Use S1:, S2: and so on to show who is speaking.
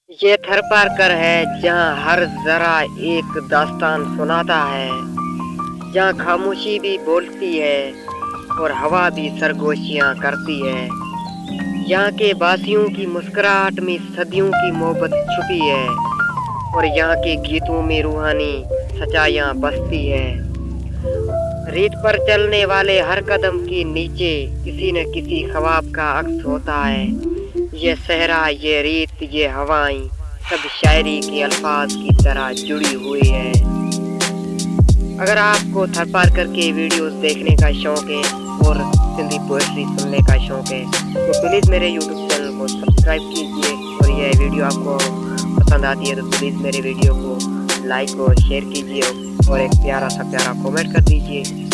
S1: ये थरपारकर है जहाँ हर जरा एक दास्तान सुनाता है, जहाँ खामोशी भी बोलती है और हवा भी सरगोशियाँ करती है। यहाँ के बासियों की मुस्कुराहट में सदियों की मोहब्बत छुपी है और यहाँ के गीतों में रूहानी सच्चाइयाँ बसती है। रेत पर चलने वाले हर कदम के नीचे किसी न किसी ख्वाब का अक्स होता है। ये सहरा, ये रेत, ये हवाएं सब शायरी के अल्फाज की तरह जुड़ी हुई है। अगर आपको थरपारकर के वीडियोस देखने का शौक है और सिंधी पोएट्री सुनने का शौक है तो प्लीज़ मेरे यूट्यूब चैनल को सब्सक्राइब कीजिए, और यह वीडियो आपको पसंद आती है तो प्लीज़ मेरे वीडियो को लाइक और शेयर कीजिए और एक प्यारा सा कमेंट कर दीजिए।